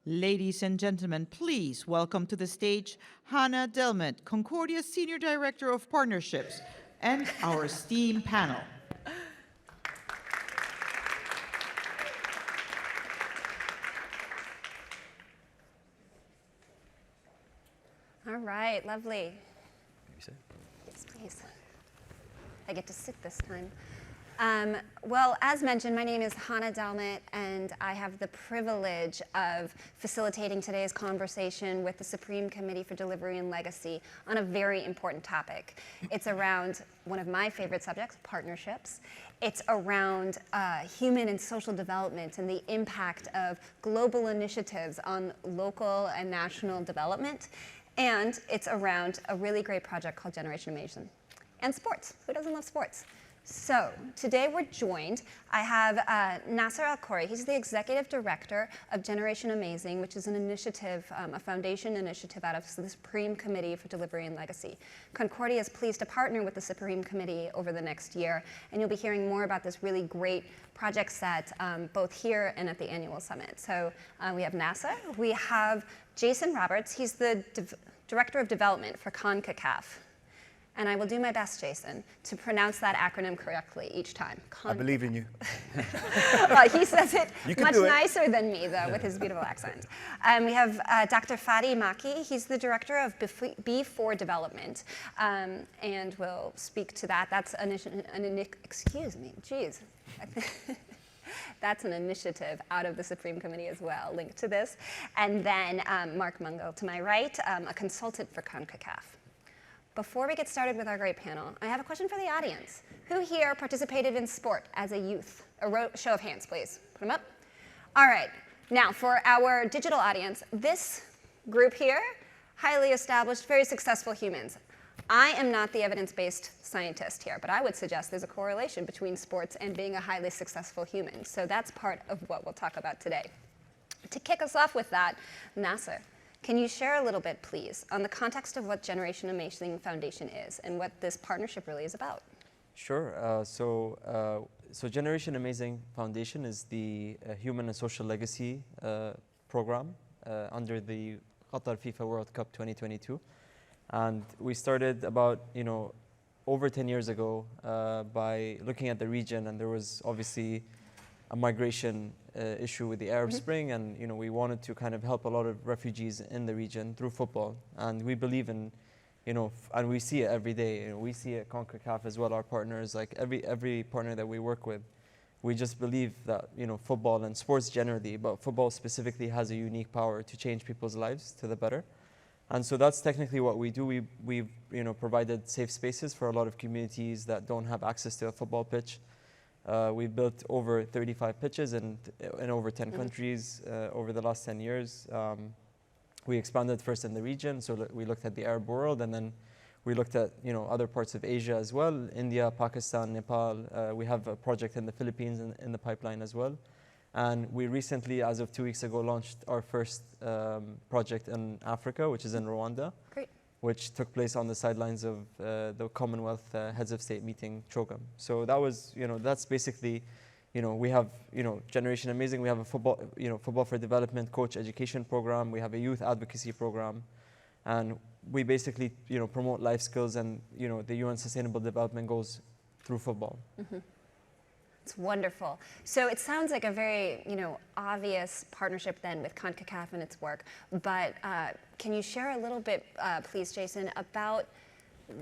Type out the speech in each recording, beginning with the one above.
Ladies and gentlemen, please welcome to the stage Hanne Dalmut, Concordia Senior Director of Partnerships, and our esteemed panel. All right, lovely. Yes, please. I get to sit this time. Well, as mentioned, my name is Hanne Dalmut, and I have the privilege of facilitating today's conversation with the Supreme Committee for Delivery and Legacy on a very important topic. It's around one of my favorite subjects, partnerships. It's around human and social development and the impact of global initiatives on local and national development. And it's around a really great project called Generation Amazing. And sports. Who doesn't love sports? So today we're joined. I have Nasser Al Khori. He's the Executive Director of Generation Amazing, which is an initiative, a foundation initiative out of the Supreme Committee for Delivery and Legacy. Concordia is pleased to partner with the Supreme Committee over the next year, and you'll be hearing more about this really great project set, both here and at the annual summit. So we have Nasser. We have Jason Roberts. He's the Director of Development for CONCACAF. And I will do my best, Jason, to pronounce that acronym correctly each time. I believe in you. Well, he says it much nicer than me, though, with his beautiful accent. We have Dr. Fadi Makki. He's the Director of B4 Development, and we'll speak to that. That's excuse me, geez. That's an initiative out of the Supreme Committee as well, linked to this. And then Mark Mungal, to my right, a consultant for CONCACAF. Before we get started with our great panel, I have a question for the audience. Who here participated in sport as a youth? A show of hands, please. Put them up. All right. Now, for our digital audience, this group here, highly established, very successful humans. I am not the evidence-based scientist here, but I would suggest there's a correlation between sports and being a highly successful human. So that's part of what we'll talk about today. To kick us off with that, Nasser, can you share a little bit, please, on the context of what Generation Amazing Foundation is and what this partnership really is about? Sure. So Generation Amazing Foundation is the Human and Social Legacy program under the Qatar FIFA World Cup 2022. And we started about, over 10 years ago by looking at the region, and there was obviously a migration issue with the Arab Spring, and we wanted to kind of help a lot of refugees in the region through football. And we believe in, and we see it every day. We see it at CONCACAF as well, our partners, like every partner that we work with. We just believe that football and sports generally, but football specifically, has a unique power to change people's lives to the better. And so that's technically what we do. We've provided safe spaces for a lot of communities that don't have access to a football pitch. We've built over 35 pitches in over 10 countries over the last 10 years. We expanded first in the region, so we looked at the Arab world, and then we looked at other parts of Asia as well, India, Pakistan, Nepal. We have a project in the Philippines in the pipeline as well. And we recently, as of 2 weeks ago, launched our first project in Africa, which is in Rwanda. Great. Which took place on the sidelines of the Commonwealth Heads of State meeting, CHOGM. So that was, that's basically, we have, Generation Amazing. We have a football for development coach education program. We have a youth advocacy program, and we basically, promote life skills and, the UN Sustainable Development Goals through football. Mm-hmm. It's wonderful. So it sounds like a very, obvious partnership then with CONCACAF and its work. But can you share a little bit, please, Jason, about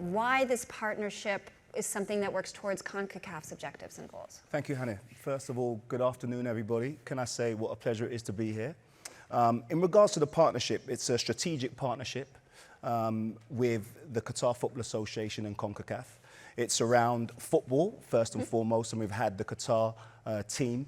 why this partnership is something that works towards CONCACAF's objectives and goals? Thank you, Hanne. First of all, good afternoon, everybody. Can I say what a pleasure it is to be here? In regards to the partnership, it's a strategic partnership with the Qatar Football Association and CONCACAF. It's around football, first and foremost, and we've had the Qatar team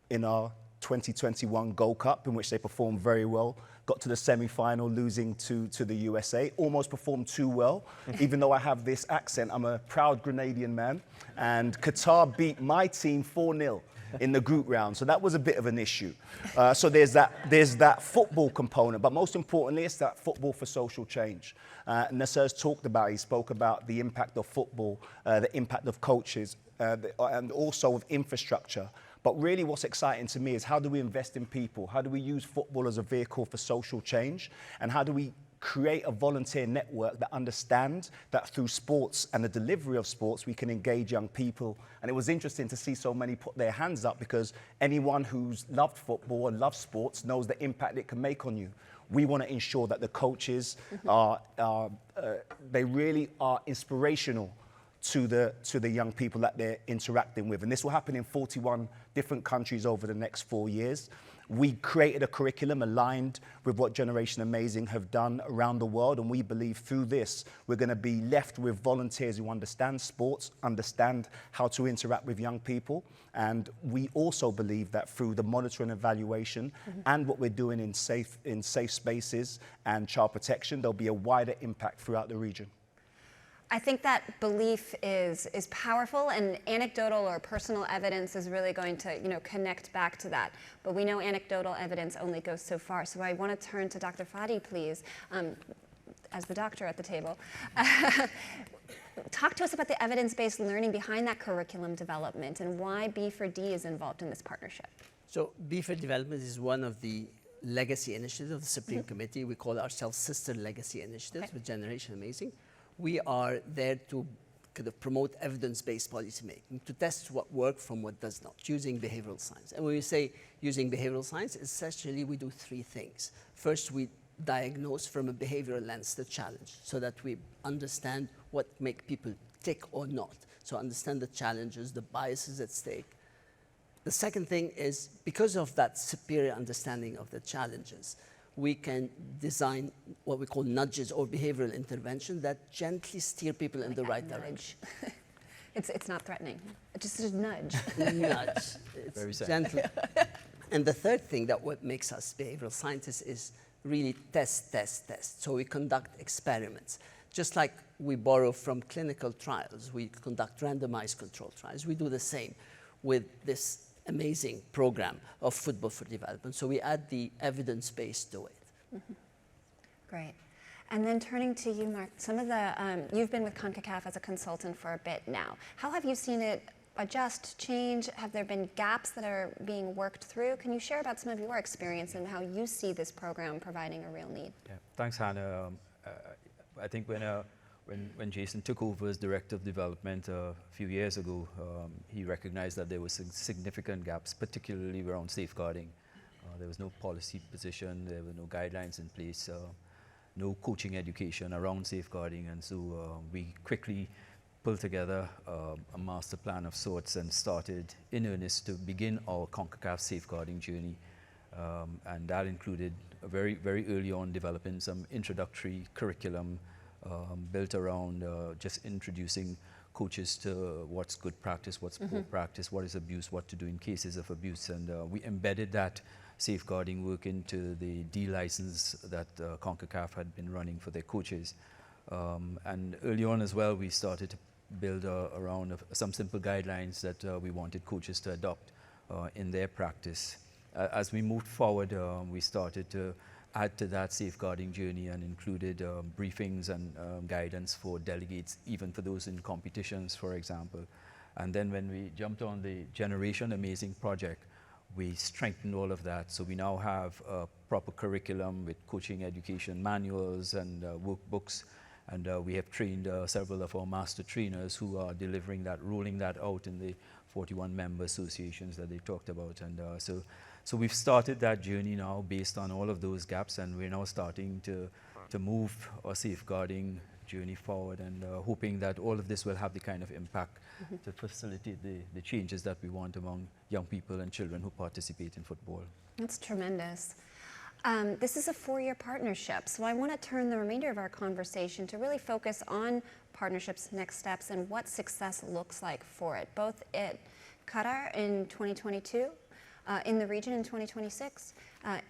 in our 2021 Gold Cup, in which they performed very well, got to the semi-final, losing to the USA, almost performed too well. Even though I have this accent, I'm a proud Grenadian man, and Qatar beat my team 4-0 in the group round, so that was a bit of an issue. So there's that football component, but most importantly, it's that football for social change. Nasser's talked about, he spoke about the impact of football, the impact of coaches, and also of infrastructure. But really what's exciting to me is how do we invest in people? How do we use football as a vehicle for social change? And how do we create a volunteer network that understands that through sports and the delivery of sports, we can engage young people. And it was interesting to see so many put their hands up, because anyone who's loved football and loves sports knows the impact it can make on you. We want to ensure that the coaches they really are inspirational to the young people that they're interacting with. And this will happen in 41 different countries over the next 4 years. We created a curriculum aligned with what Generation Amazing have done around the world, and we believe through this we're going to be left with volunteers who understand sports, understand how to interact with young people, and we also believe that through the monitoring and evaluation and what we're doing in safe spaces and child protection, there'll be a wider impact throughout the region. I think that belief is powerful, and anecdotal or personal evidence is really going to, connect back to that. But we know anecdotal evidence only goes so far. So I want to turn to Dr. Fadi, please, as the doctor at the table. Talk to us about the evidence-based learning behind that curriculum development and why B4D is involved in this partnership. So B4 Development is one of the legacy initiatives of the Supreme Committee. We call ourselves Sister Legacy Initiatives with Generation Amazing. We are there to kind of promote evidence-based policy making, to test what works from what does not, using behavioral science. And when we say using behavioral science, essentially we do three things. First, we diagnose from a behavioral lens the challenge, so that we understand what makes people tick or not. So understand the challenges, the biases at stake. The second thing is, because of that superior understanding of the challenges, we can design what we call nudges or behavioral intervention that gently steer people in the right direction. It's not threatening, it's just a nudge. Nudge. It's Very sad. gentle. And the third thing that what makes us behavioral scientists is really test. So we conduct experiments. Just like we borrow from clinical trials, we conduct randomized control trials. We do the same with this amazing program of Football for Development. So we add the evidence base to it. Great. And then turning to you, Mark, some of the, you've been with CONCACAF as a consultant for a bit now. How have you seen it adjust, change? Have there been gaps that are being worked through? Can you share about some of your experience and how you see this program providing a real need? Yeah. Thanks, Hannah. I think when Jason took over as Director of Development a few years ago, he recognized that there were significant gaps, particularly around safeguarding. There was no policy position, there were no guidelines in place, no coaching education around safeguarding, and so we quickly pulled together a master plan of sorts and started in earnest to begin our CONCACAF safeguarding journey. And that included very, very early on developing some introductory curriculum built around just introducing coaches to what's good practice, what's poor practice, what is abuse, what to do in cases of abuse. And we embedded that safeguarding work into the D license that CONCACAF had been running for their coaches. And early on as well, we started to build around some simple guidelines that we wanted coaches to adopt in their practice. As we moved forward, we started to add to that safeguarding journey and included briefings and guidance for delegates, even for those in competitions, for example. And then when we jumped on the Generation Amazing project, we strengthened all of that. So we now have a proper curriculum with coaching education manuals and workbooks. And we have trained several of our master trainers who are delivering that, rolling that out in the 41 member associations that they talked about. And so we've started that journey now based on all of those gaps, and we're now starting to move our safeguarding journey forward, and hoping that all of this will have the kind of impact to facilitate the changes that we want among young people and children who participate in football. That's tremendous. This is a 4-year partnership, so I want to turn the remainder of our conversation to really focus on partnerships, next steps, and what success looks like for it, both at Qatar in 2022, in the region in 2026,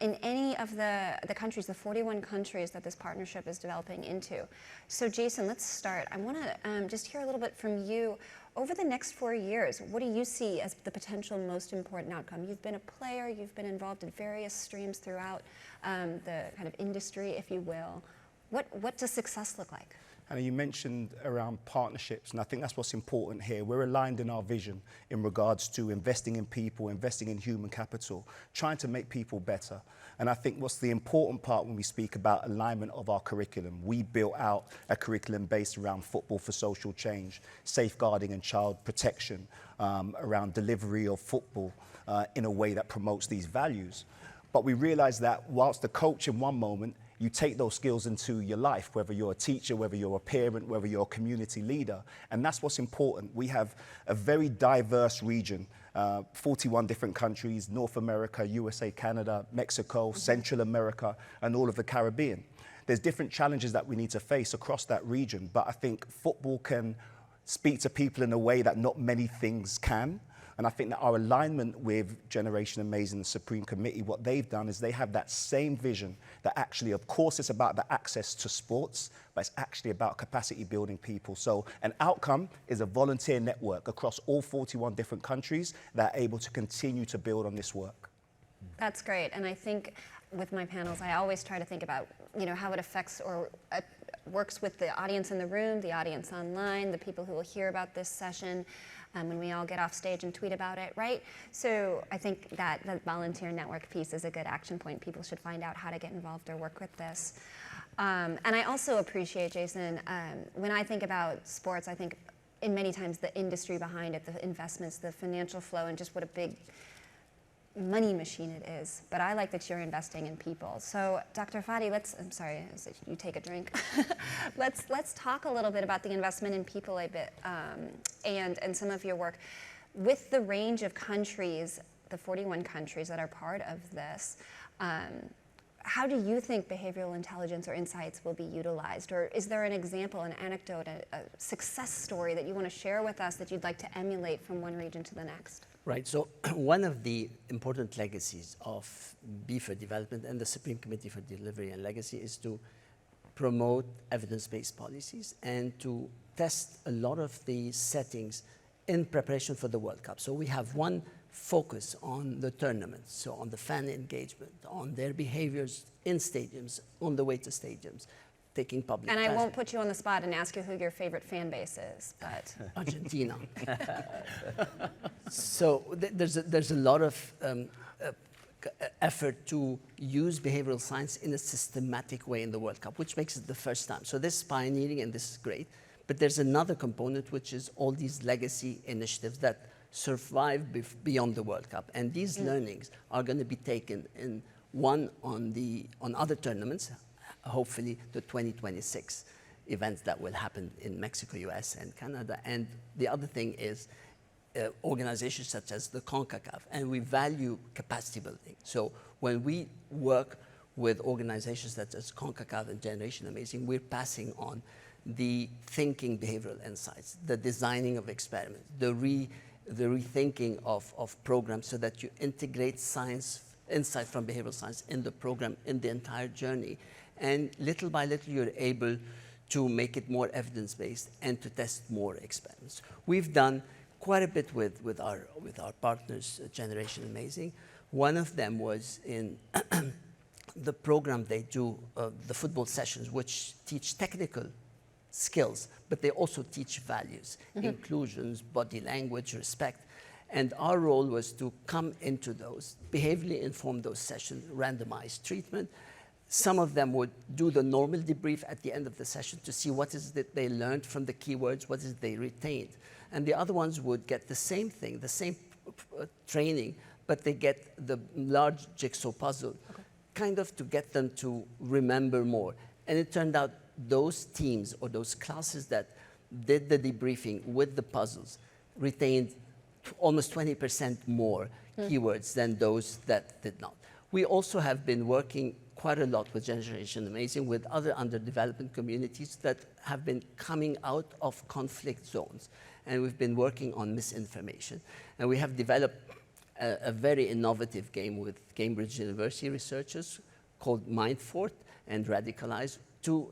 in any of the countries, the 41 countries that this partnership is developing into. So Jason, let's start. I want to just hear a little bit from you. Over the next 4 years, what do you see as the potential most important outcome? You've been a player, you've been involved in various streams throughout the kind of industry, if you will. What does success look like? And you mentioned around partnerships, and I think that's what's important here. We're aligned in our vision in regards to investing in people, investing in human capital, trying to make people better. And I think what's the important part when we speak about alignment of our curriculum, we built out a curriculum based around football for social change, safeguarding and child protection, around delivery of football in a way that promotes these values. But we realized that whilst the coach in one moment, you take those skills into your life, whether you're a teacher, whether you're a parent, whether you're a community leader. And that's what's important. We have a very diverse region, 41 different countries, North America, USA, Canada, Mexico, Central America, and all of the Caribbean. There's different challenges that we need to face across that region, but I think football can speak to people in a way that not many things can. And I think that our alignment with Generation Amazing, the Supreme Committee, what they've done is they have that same vision that actually, of course, it's about the access to sports, but it's actually about capacity building people. So an outcome is a volunteer network across all 41 different countries that are able to continue to build on this work. That's great. And I think with my panels, I always try to think about, how it affects or works with the audience in the room, the audience online, the people who will hear about this session, when we all get off stage and tweet about it, right? So I think that the volunteer network piece is a good action point. People should find out how to get involved or work with this. And I also appreciate, Jason, when I think about sports, I think in many times the industry behind it, the investments, the financial flow, and just what a big money machine it is. But I like that you're investing in people. So Dr. Fadi, I'm sorry, as you take a drink. let's talk a little bit about the investment in people a bit, and some of your work. With the range of countries, the 41 countries that are part of this, how do you think behavioral intelligence or insights will be utilized? Or is there an example, an anecdote, a success story that you want to share with us that you'd like to emulate from one region to the next? Right, so one of the important legacies of B4 development and the Supreme Committee for Delivery and Legacy is to promote evidence-based policies and to test a lot of the settings in preparation for the World Cup. So we have one focus on the tournaments, so on the fan engagement, on their behaviors in stadiums, on the way to stadiums, taking public And I won't put you on the spot and ask you who your favorite fan base is, but... Argentina. So there's a lot of effort to use behavioral science in a systematic way in the World Cup, which makes it the first time. So this is pioneering and this is great. But there's another component, which is all these legacy initiatives that survive beyond the World Cup. And these learnings are going to be taken in on other tournaments, hopefully the 2026 events that will happen in Mexico, US, and Canada. And the other thing is organizations such as the CONCACAF, and we value capacity building. So when we work with organizations such as CONCACAF and Generation Amazing, we're passing on the thinking behavioral insights, the designing of experiments, the rethinking of programs so that you integrate science, insight from behavioral science in the program, in the entire journey. And little by little, you're able to make it more evidence-based and to test more experiments. We've done quite a bit with our partners, Generation Amazing. One of them was in the program they do, the football sessions, which teach technical skills, but they also teach values, inclusions, body language, respect. And our role was to come into those, behaviorally inform those sessions, randomized treatment. Some of them would do the normal debrief at the end of the session to see what is it they learned from the keywords, what is it they retained. And the other ones would get the same thing, the same training, but they get the large jigsaw puzzle, kind of to get them to remember more. And it turned out those teams or those classes that did the debriefing with the puzzles retained almost 20% more keywords than those that did not. We also have been working quite a lot with Generation Amazing, with other underdeveloped communities that have been coming out of conflict zones. And we've been working on misinformation. And we have developed a very innovative game with Cambridge University researchers called MindFort and Radicalize to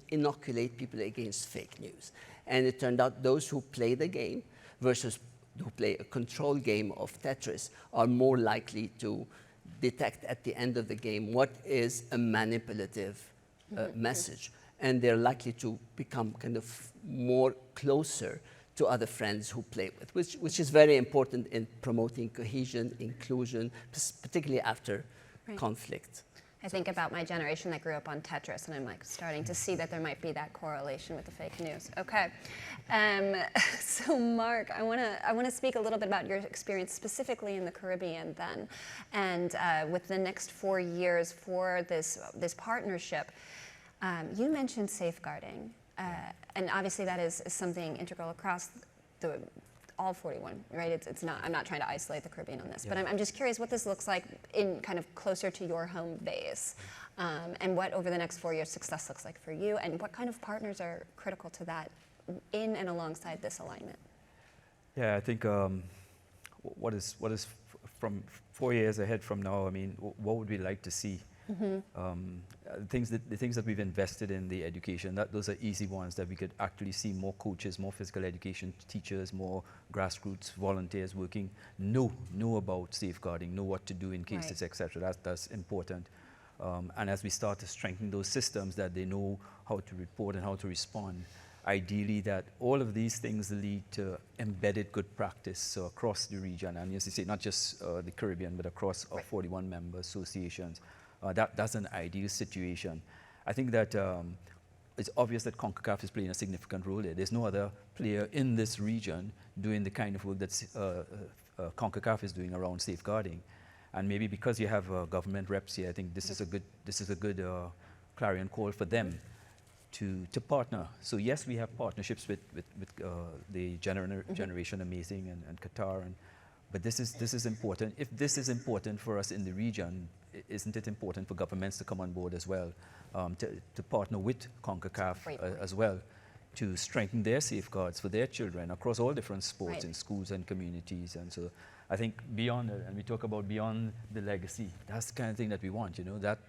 inoculate people against fake news. And it turned out those who play the game versus who play a control game of Tetris are more likely to detect at the end of the game what is a manipulative message. and they're likely to become kind of more closer to other friends who play with, which is very important in promoting cohesion, inclusion, particularly after conflict. I think about my generation that grew up on Tetris, and I'm like starting to see that there might be that correlation with the fake news. Okay, so Mark, I want to speak a little bit about your experience specifically in the Caribbean then, and with the next 4 years for this partnership. You mentioned safeguarding, and obviously that is something integral across all 41, right? It's not. I'm not trying to isolate the Caribbean on this, but I'm just curious what this looks like in kind of closer to your home base, and what over the next 4 years success looks like for you, and what kind of partners are critical to that in and alongside this alignment. Yeah, I think what is from 4 years ahead from now. I mean, what would we like to see? The things that we've invested in the education, those are easy ones that we could actually see more coaches, more physical education teachers, more grassroots volunteers working, know about safeguarding, know what to do in cases, etc. That's important. And as we start to strengthen those systems that they know how to report and how to respond, ideally that all of these things lead to embedded good practice across the region, and as you say, not just the Caribbean, but across our 41 member associations. That's an ideal situation. I think that it's obvious that CONCACAF is playing a significant role there. There's no other player in this region doing the kind of work that CONCACAF is doing around safeguarding. And maybe because you have government reps here, I think this is a good clarion call for them to partner. So yes, we have partnerships with the Generation Amazing and Qatar, but this is important. If this is important for us in the region, isn't it important for governments to come on board as well, to partner with CONCACAF as well, to strengthen their safeguards for their children across all different sports in schools and communities. And so I think beyond it, and we talk about beyond the legacy, that's the kind of thing that we want,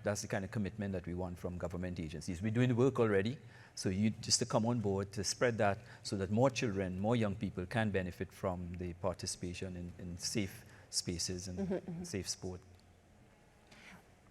that's the kind of commitment that we want from government agencies. We're doing the work already, so you just to come on board to spread that so that more children, more young people can benefit from the participation in safe spaces and safe sport.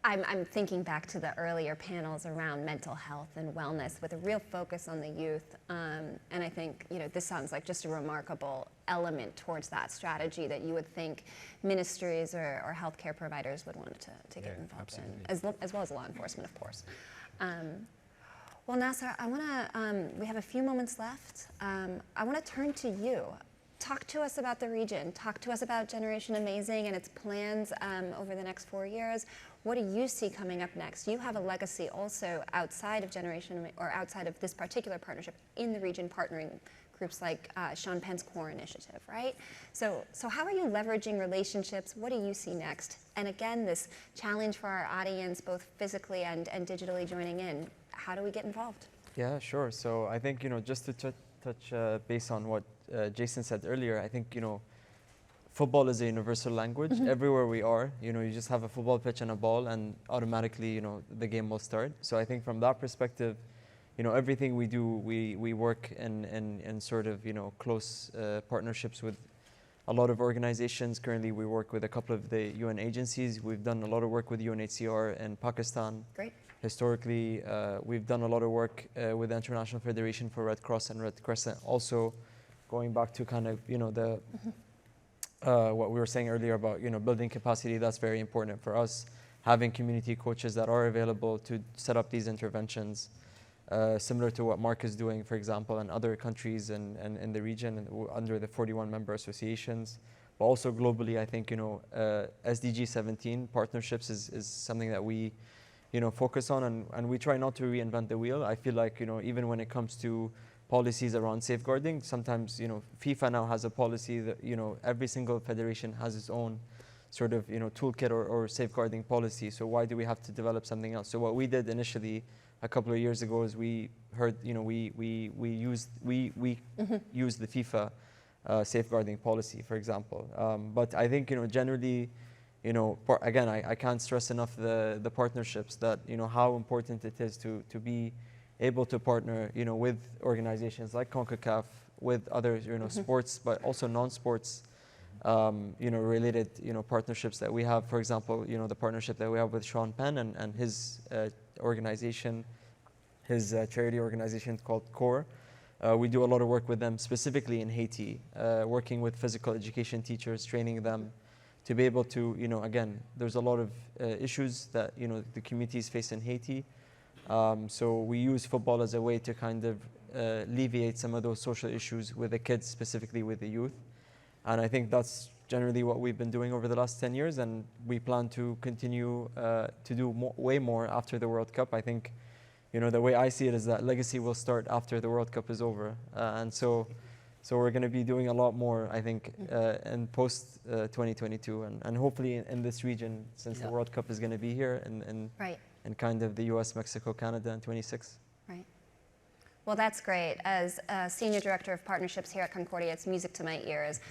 I'm thinking back to the earlier panels around mental health and wellness with a real focus on the youth. And I think, this sounds like just a remarkable element towards that strategy that you would think ministries or healthcare providers would want to get involved in, as well as law enforcement, of course. Well, Nasser, we have a few moments left. I want to turn to you. Talk to us about the region. Talk to us about Generation Amazing and its plans over the next 4 years. What do you see coming up next? You have a legacy also outside of Generation, or outside of this particular partnership in the region, partnering groups like Sean Penn's CORE initiative, right? So how are you leveraging relationships? What do you see next? And again, this challenge for our audience, both physically and digitally joining in, how do we get involved? Yeah, sure. So I think, just to touch base on what Jason said earlier, I think, football is a universal language. Everywhere we are, you just have a football pitch and a ball, and automatically, the game will start. So I think from that perspective, everything we do, we work in sort of, close partnerships with a lot of organizations. Currently, we work with a couple of the UN agencies. We've done a lot of work with UNHCR in Pakistan. Great. Historically, we've done a lot of work with the International Federation for Red Cross and Red Crescent. Also, going back to kind of, the what we were saying earlier about, building capacity, that's very important for us. Having community coaches that are available to set up these interventions, similar to what Mark is doing, for example, in other countries and in the region under the 41 member associations. But also globally, I think, SDG 17 partnerships is something that we, focus on, and we try not to reinvent the wheel. I feel like, even when it comes to policies around safeguarding, sometimes, FIFA now has a policy that, every single federation has its own sort of, toolkit or safeguarding policy. So why do we have to develop something else? So what we did initially a couple of years ago is we heard, we used the FIFA safeguarding policy, for example. But I think, generally, again, I can't stress enough the partnerships that, how important it is to be able to partner, with organizations like CONCACAF, with other, sports, but also non-sports, related, partnerships that we have. For example, the partnership that we have with Sean Penn and his organization, his charity organization called CORE. We do a lot of work with them, specifically in Haiti, working with physical education teachers, training them to be able to, again, there's a lot of issues that, the communities face in Haiti. So we use football as a way to kind of alleviate some of those social issues with the kids, specifically with the youth. And I think that's generally what we've been doing over the last 10 years, and we plan to continue to do way more after the World Cup. I think, the way I see it is that legacy will start after the World Cup is over. And so we're going to be doing a lot more, I think, in post 2022, and hopefully in this region, since the World Cup is going to be here in kind of the US, Mexico, Canada in 26. Right. Well, that's great. As Senior Director of Partnerships here at Concordia, it's music to my ears.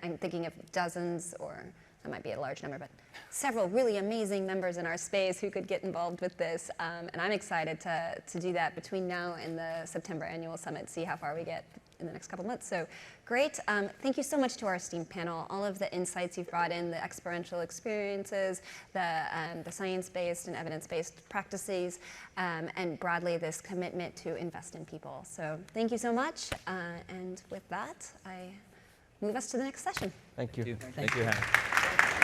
I'm thinking of dozens, or that might be a large number, but several really amazing members in our space who could get involved with this. And I'm excited to do that between now and the September annual summit, see how far we get in the next couple months. So great. Thank you so much to our esteemed panel. All of the insights you've brought in, the experiential experiences, the science-based and evidence-based practices, and broadly this commitment to invest in people. So thank you so much. And with that, I move us to the next session. Thank you. Thank you, Hanne.